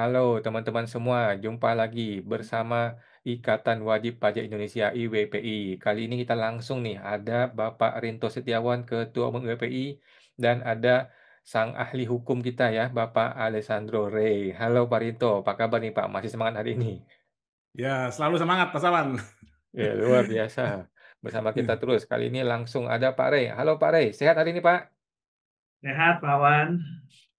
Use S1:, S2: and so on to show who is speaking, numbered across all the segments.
S1: Halo teman-teman semua, jumpa lagi bersama Ikatan Wajib Pajak Indonesia IWPI. Kali ini kita langsung nih ada Bapak Rinto Setiawan, Ketua Umum IWPI, dan ada sang ahli hukum kita ya, Bapak Alessandro Rey. Halo Pak Rinto, apa kabar nih Pak? Masih semangat hari ini?
S2: Ya, selalu semangat, Mas Awan.
S1: Ya, luar biasa. Bersama kita terus. Kali ini langsung ada Pak Rey. Halo Pak Rey, sehat hari ini Pak?
S3: Sehat, Pak Wan.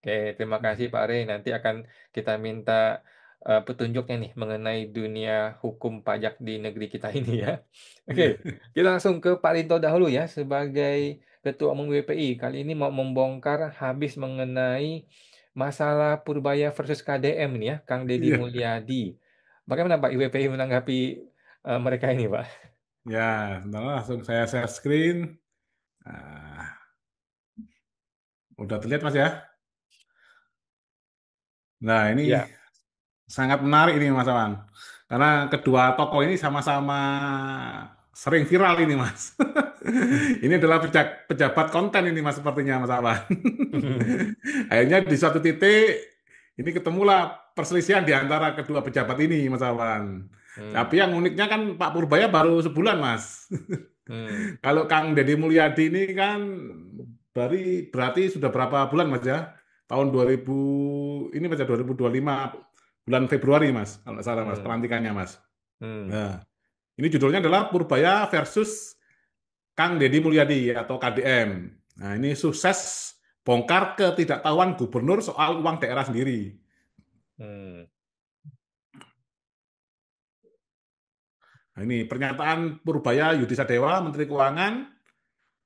S1: Oke, terima kasih Pak Rey. Nanti akan kita minta petunjuknya nih mengenai dunia hukum pajak di negeri kita ini ya. Oke,
S2: Ya,
S1: kita langsung ke Pak Rinto dahulu ya sebagai Ketua Umum WPI. Kali ini mau membongkar habis mengenai masalah Purbaya versus KDM nih ya, Kang Deddy
S2: iya.
S1: Mulyadi. Bagaimana Pak IWPI menanggapi mereka ini Pak?
S2: Ya, sebentar langsung saya share screen. Nah, udah terlihat Mas ya? Nah, ini
S1: Ya.
S2: sangat menarik ini Mas Awan. Karena kedua tokoh ini sama-sama sering viral ini Mas. Ini adalah pejabat konten ini Mas sepertinya Mas Awan. Akhirnya di suatu titik ini ketemulah perselisihan di antara kedua pejabat ini Mas Awan. Tapi
S1: Hmm,
S2: yang uniknya kan Pak Purbaya baru sebulan Mas.
S1: hmm,
S2: Kalau Kang Deddy Mulyadi ini kan berarti sudah berapa bulan Mas ya? Tahun 2000 ini Mas ya 2025 bulan Februari Mas, kalau nggak salah Mas,
S1: hmm,
S2: pelantikannya Mas.
S1: hmm,
S2: Nah, ini judulnya adalah Purbaya versus Kang Deddy Mulyadi atau KDM. Nah, ini sukses bongkar ketidaktahuan gubernur soal uang daerah sendiri.
S1: hmm,
S2: Nah, ini pernyataan Purbaya Yudhistira Dewa, Menteri Keuangan,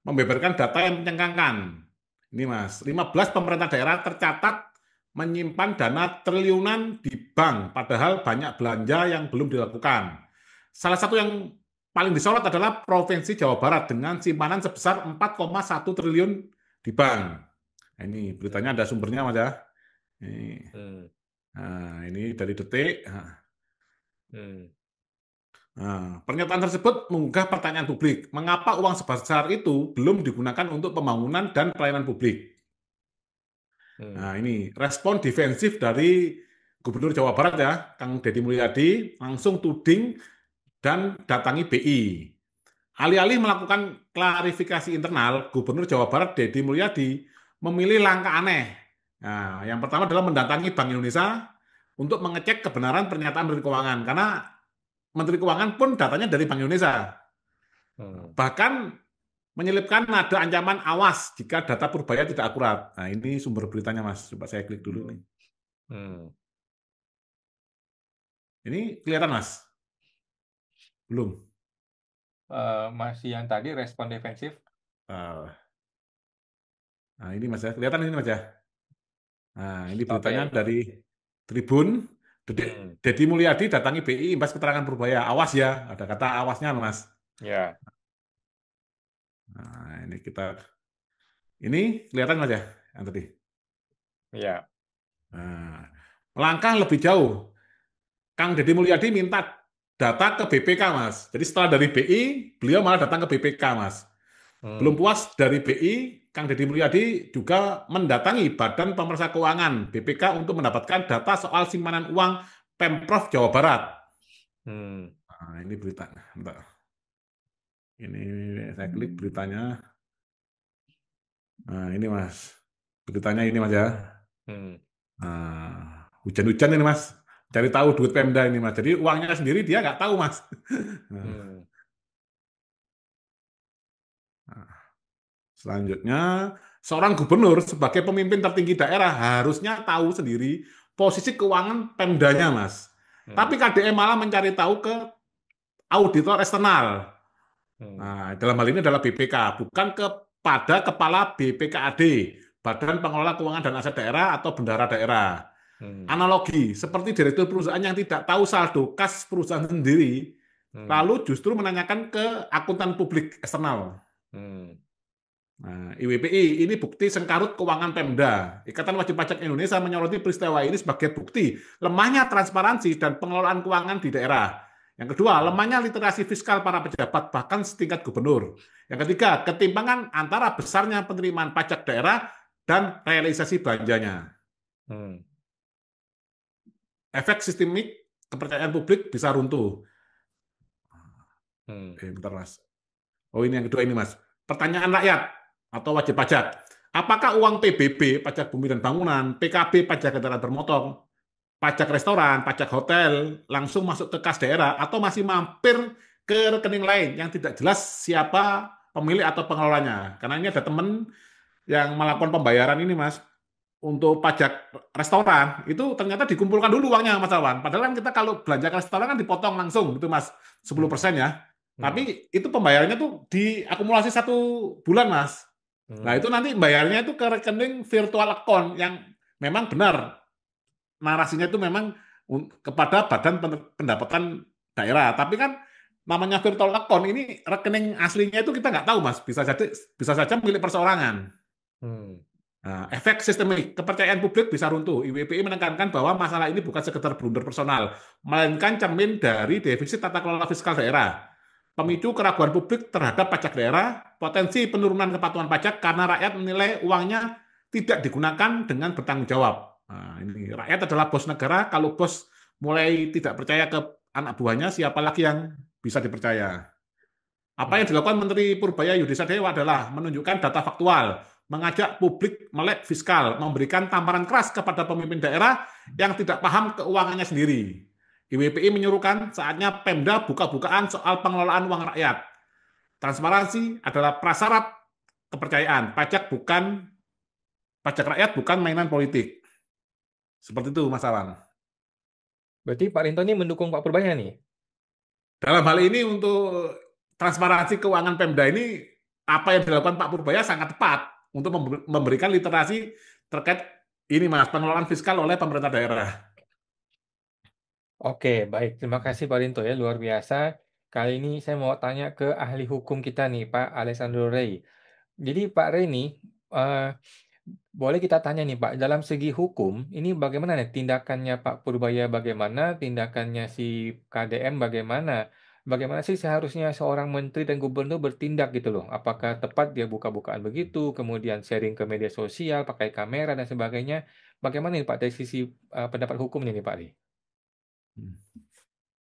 S2: membeberkan data yang mencengangkan. Ini Mas, 15 pemerintah daerah tercatat menyimpan dana triliunan di bank, padahal banyak belanja yang belum dilakukan. Salah satu yang paling disorot adalah Provinsi Jawa Barat dengan simpanan sebesar 4,1 triliun di bank. Nah, ini beritanya ada sumbernya Mas ya.
S1: hmm,
S2: Ini dari Detik.
S1: hmm,
S2: Nah, pernyataan tersebut mengunggah pertanyaan publik, mengapa uang sebesar itu belum digunakan untuk pembangunan dan pelayanan publik?
S1: hmm,
S2: Nah, ini respon defensif dari Gubernur Jawa Barat ya, Kang Deddy Mulyadi, langsung tuding dan datangi BI. Alih-alih melakukan klarifikasi internal, Gubernur Jawa Barat Deddy Mulyadi memilih langkah aneh. Nah, yang pertama adalah mendatangi Bank Indonesia untuk mengecek kebenaran pernyataan Menteri Keuangan, karena Menteri Keuangan pun datanya dari Bank Indonesia.
S1: hmm.
S2: Bahkan menyelipkan nada ancaman awas jika data Purbaya tidak akurat. Nah, ini sumber beritanya, Mas. Coba saya klik dulu nih.
S1: Hmm.
S2: Ini kelihatan, Mas? Belum.
S1: Masih yang tadi respon defensif.
S2: Ah, Nah, ini Mas ya. Kelihatan ini, Mas ya. Nah, ini beritanya
S1: Oke.
S2: dari Tribun.
S1: Hmm.
S2: Deddy Mulyadi datangi BI imbas keterangan Purbaya. Awas ya, ada kata awasnya, Mas.
S1: Ya,
S2: Nah, ini kelihatan Mas ya, yang tadi.
S1: ya.
S2: Nah, melangkah lebih jauh. Kang Deddy Mulyadi minta data ke BPK, Mas. Jadi setelah dari BI, beliau malah datang ke BPK, Mas. Belum
S1: Hmm.
S2: puas dari BI, Kang Deddy Mulyadi juga mendatangi Badan Pemeriksa Keuangan BPK untuk mendapatkan data soal simpanan uang Pemprov Jawa Barat.
S1: Hmm.
S2: Nah, ini berita. Bentar. Ini saya klik beritanya. Nah, ini Mas. Beritanya ini Mas ya.
S1: Hmm.
S2: Hujan-hujan ini Mas. Cari tahu duit Pemda ini Mas. Jadi uangnya sendiri dia nggak tahu Mas.
S1: Hmm.
S2: Nah, selanjutnya, seorang gubernur sebagai pemimpin tertinggi daerah harusnya tahu sendiri posisi keuangan Pemdanya, Mas.
S1: Hmm.
S2: Tapi KDM malah mencari tahu ke auditor eksternal.
S1: Hmm.
S2: Nah, dalam hal ini adalah BPK, bukan kepada kepala BPKAD, Badan Pengelola Keuangan dan Aset Daerah atau Bendahara Daerah.
S1: Hmm.
S2: Analogi, seperti direktur perusahaan yang tidak tahu saldo kas perusahaan sendiri,
S1: Hmm.
S2: lalu justru menanyakan ke akuntan publik eksternal.
S1: Hmm.
S2: Nah, IWPI ini bukti sengkarut keuangan Pemda. Ikatan Wajib Pajak Indonesia menyoroti peristiwa ini sebagai bukti lemahnya transparansi dan pengelolaan keuangan di daerah. Yang kedua, lemahnya literasi fiskal para pejabat bahkan setingkat gubernur. Yang ketiga, ketimpangan antara besarnya penerimaan pajak daerah dan realisasi belanjanya.
S1: Hmm.
S2: efek sistemik kepercayaan publik bisa runtuh. Bentar Mas. Oh ini yang kedua ini Mas. Pertanyaan rakyat atau wajib pajak. Apakah uang PBB, pajak bumi dan bangunan, PKB, pajak kendaraan bermotor, pajak restoran, pajak hotel, langsung masuk ke kas daerah atau masih mampir ke rekening lain yang tidak jelas siapa pemilik atau pengelolanya? Karena ini ada teman yang melakukan pembayaran ini Mas, untuk pajak restoran, itu ternyata dikumpulkan dulu uangnya Mas Awan. Padahal kan kita kalau belanja ke restoran kan dipotong langsung gitu Mas, 10% ya. Tapi itu pembayarannya tuh diakumulasi 1 bulan Mas. Nah itu nanti bayarnya itu ke rekening virtual account yang memang benar narasinya itu memang kepada Badan Pendapatan Daerah. Tapi kan namanya virtual account ini rekening aslinya itu kita nggak tahu Mas. Bisa saja milik perseorangan. Nah, efek sistemik kepercayaan publik bisa runtuh. IWPI menekankan bahwa masalah ini bukan sekedar blunder personal, melainkan cermin dari defisit tata kelola fiskal daerah. Pemicu keraguan publik terhadap pajak daerah, potensi penurunan kepatuhan pajak karena rakyat menilai uangnya tidak digunakan dengan bertanggung jawab. Nah, ini rakyat adalah bos negara. Kalau bos mulai tidak percaya ke anak buahnya, siapa lagi yang bisa dipercaya? Apa yang dilakukan Menteri Purbaya Yudhistira Dewa adalah menunjukkan data faktual, mengajak publik melek fiskal, memberikan tamparan keras kepada pemimpin daerah yang tidak paham keuangannya sendiri. IWPI menyuruhkan saatnya Pemda buka-bukaan soal pengelolaan uang rakyat. Transparansi adalah prasyarat kepercayaan. Pajak rakyat bukan mainan politik. Seperti itu Mas Awan.
S1: Berarti Pak Rinto ini mendukung Pak Purbaya nih?
S2: Dalam hal ini untuk transparansi keuangan Pemda ini, apa yang dilakukan Pak Purbaya sangat tepat untuk memberikan literasi terkait ini Mas, pengelolaan fiskal oleh pemerintah daerah.
S1: Oke, baik. Terima kasih Pak Rinto ya, luar biasa. Kali ini saya mau tanya ke ahli hukum kita nih, Pak Alessandro Rey. Jadi Pak Rey nih, boleh kita tanya nih Pak, dalam segi hukum, ini bagaimana nih tindakannya Pak Purbaya bagaimana, tindakannya si KDM bagaimana? Bagaimana sih seharusnya seorang menteri dan gubernur bertindak gitu loh? Apakah tepat dia buka-bukaan begitu, kemudian sharing ke media sosial, pakai kamera dan sebagainya? Bagaimana nih Pak dari sisi pendapat hukumnya nih Pak Rey?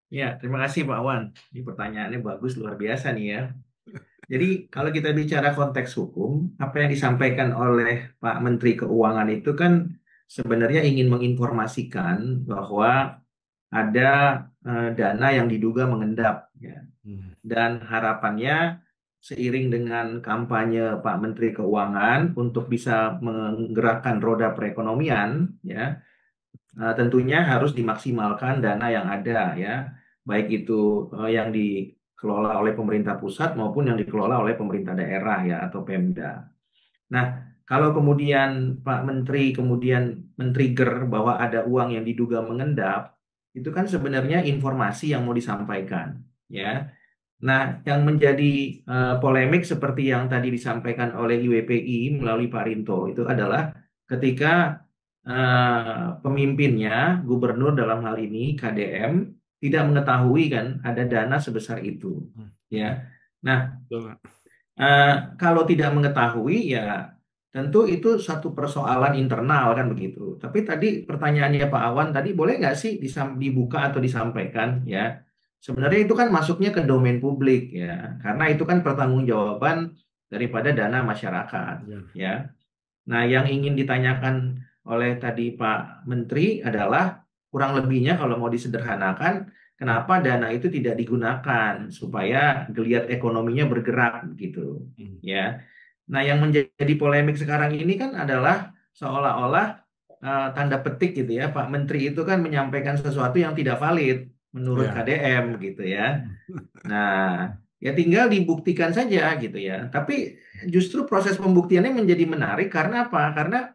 S3: Ya, terima kasih Pak Wan. Ini pertanyaannya bagus, luar biasa nih ya. Jadi kalau kita bicara konteks hukum, apa yang disampaikan oleh Pak Menteri Keuangan itu kan sebenarnya ingin menginformasikan bahwa ada dana yang diduga mengendap, ya. Dan harapannya seiring dengan kampanye Pak Menteri Keuangan untuk bisa menggerakkan roda perekonomian, ya, tentunya harus dimaksimalkan dana yang ada, ya, baik itu yang dikelola oleh pemerintah pusat maupun yang dikelola oleh pemerintah daerah, ya, atau Pemda. Nah, kalau kemudian Pak Menteri kemudian men-trigger bahwa ada uang yang diduga mengendap, itu kan sebenarnya informasi yang mau disampaikan, ya. Nah, yang menjadi polemik seperti yang tadi disampaikan oleh IWPI melalui Pak Rinto itu adalah ketika pemimpinnya, gubernur dalam hal ini KDM, tidak mengetahui kan ada dana sebesar itu, ya. Nah, kalau tidak mengetahui ya tentu itu satu persoalan internal kan begitu. Tapi tadi pertanyaannya Pak Awan tadi boleh nggak sih dibuka atau disampaikan, ya? Sebenarnya itu kan masuknya ke domain publik, ya, karena itu kan pertanggungjawaban daripada dana masyarakat, ya. Nah, yang ingin ditanyakan oleh tadi Pak Menteri adalah kurang lebihnya kalau mau disederhanakan, kenapa dana itu tidak digunakan supaya geliat ekonominya bergerak gitu, ya. Nah, yang menjadi polemik sekarang ini kan adalah seolah-olah tanda petik gitu ya, Pak Menteri itu kan menyampaikan sesuatu yang tidak valid menurut KDM gitu ya. Nah, ya tinggal dibuktikan saja gitu ya. Tapi justru proses pembuktiannya menjadi menarik karena apa? Karena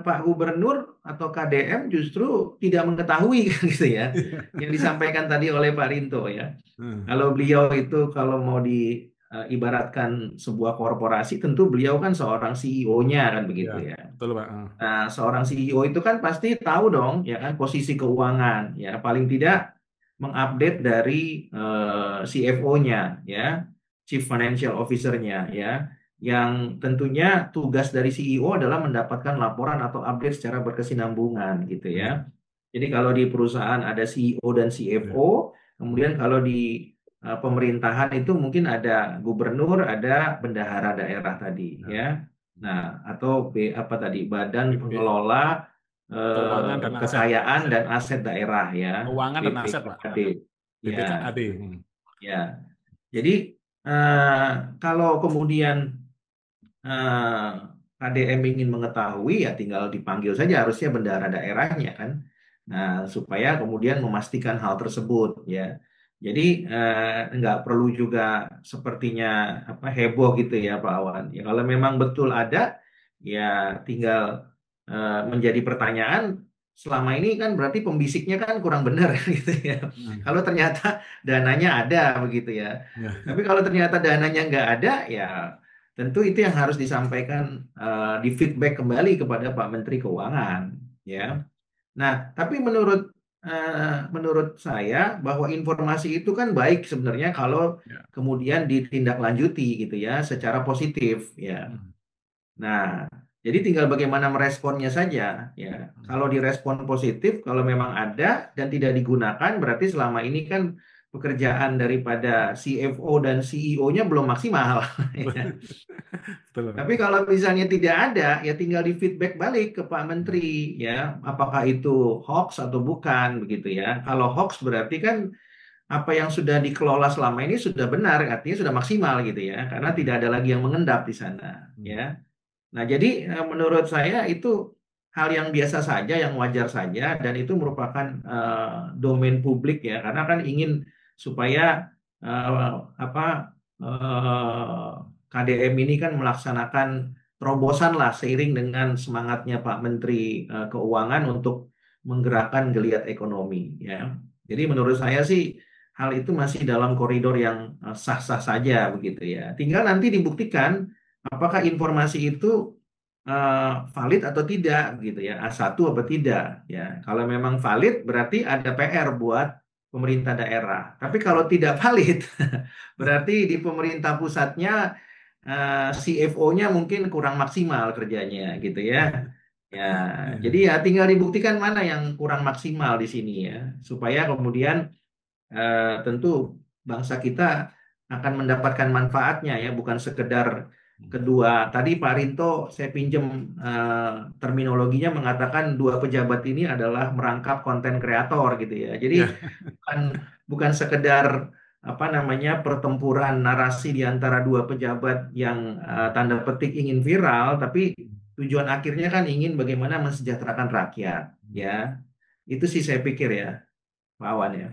S3: Pak Gubernur atau KDM justru tidak mengetahui gitu ya, yang disampaikan tadi oleh Pak Rinto ya. Kalau beliau itu kalau mau diibaratkan sebuah korporasi, tentu beliau kan seorang CEO-nya kan begitu ya.
S2: Betul, Pak.
S3: Nah, seorang CEO itu kan pasti tahu dong ya kan posisi keuangan ya, paling tidak mengupdate dari CFO-nya ya, Chief Financial Officer-nya ya, yang tentunya tugas dari CEO adalah mendapatkan laporan atau update secara berkesinambungan gitu ya. Jadi kalau di perusahaan ada CEO dan CFO, kemudian kalau di pemerintahan itu mungkin ada gubernur, ada bendahara daerah tadi, ya. Nah, atau apa tadi, Badan Pengelola
S2: Keuangan dan aset.
S3: Kekayaan dan Aset Daerah, ya,
S2: Keuangan dan aset, Pak.
S3: BPKAD. Ya,
S2: BPKAD.
S3: ya. Jadi kalau kemudian KDM ingin mengetahui, ya tinggal dipanggil saja, harusnya bendahara daerahnya kan. Nah, supaya kemudian memastikan hal tersebut, ya. Jadi nggak perlu juga sepertinya apa heboh gitu ya Pak Awan. Ya kalau memang betul ada, ya tinggal menjadi pertanyaan. Selama ini kan berarti pembisiknya kan kurang benar gitu ya. Kalau ternyata dananya ada begitu ya. Tapi kalau ternyata dananya nggak ada, ya tentu itu yang harus disampaikan di feedback kembali kepada Pak Menteri Keuangan, ya. Nah, tapi menurut saya bahwa informasi itu kan baik sebenarnya kalau kemudian ditindaklanjuti gitu ya secara positif, ya. Nah, jadi tinggal bagaimana meresponnya saja, ya. Kalau direspon positif, kalau memang ada dan tidak digunakan, berarti selama ini kan pekerjaan daripada CFO dan CEO-nya belum maksimal. Ya. Tapi kalau misalnya tidak ada, ya tinggal di feedback balik ke Pak Menteri, ya, apakah itu hoax atau bukan, begitu ya. Kalau hoax berarti kan apa yang sudah dikelola selama ini sudah benar, artinya sudah maksimal gitu ya, karena tidak ada lagi yang mengendap di sana, ya. Nah, jadi menurut saya itu hal yang biasa saja, yang wajar saja, dan itu merupakan domain publik ya, karena kan ingin supaya apa KDM ini kan melaksanakan terobosan lah seiring dengan semangatnya Pak Menteri Keuangan untuk menggerakkan geliat ekonomi, ya. Jadi menurut saya sih hal itu masih dalam koridor yang sah-sah saja begitu ya. Tinggal nanti dibuktikan apakah informasi itu valid atau tidak gitu ya, A1 atau tidak ya. Kalau memang valid berarti ada PR buat pemerintah daerah. Tapi kalau tidak valid berarti di pemerintah pusatnya CFO-nya mungkin kurang maksimal kerjanya gitu ya. Ya, jadi ya tinggal dibuktikan mana yang kurang maksimal di sini ya, supaya kemudian tentu bangsa kita akan mendapatkan manfaatnya ya, bukan sekedar kedua. Tadi Pak Rinto saya pinjem terminologinya mengatakan dua pejabat ini adalah merangkap konten kreator gitu ya. Jadi bukan sekedar apa namanya pertempuran narasi di antara dua pejabat yang tanda petik ingin viral, tapi tujuan akhirnya kan ingin bagaimana mensejahterakan rakyat ya. Itu sih saya pikir ya, Pak Awan ya.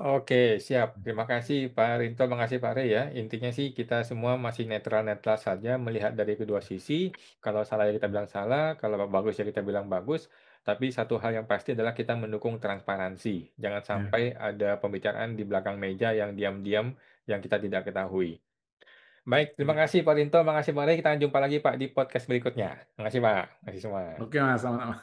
S1: Oke, siap. Terima kasih Pak Rinto, makasih Pak Rey ya. Intinya sih kita semua masih netral-netral saja melihat dari kedua sisi. Kalau salah ya kita bilang salah, kalau bagus ya kita bilang bagus. Tapi satu hal yang pasti adalah kita mendukung transparansi. Jangan sampai ada pembicaraan di belakang meja yang diam-diam yang kita tidak ketahui. Baik, terima kasih Pak Rinto, makasih Pak Rey. Kita jumpa lagi Pak di podcast berikutnya. Terima kasih Pak, terima kasih semua.
S2: Oke Mas, sama-sama.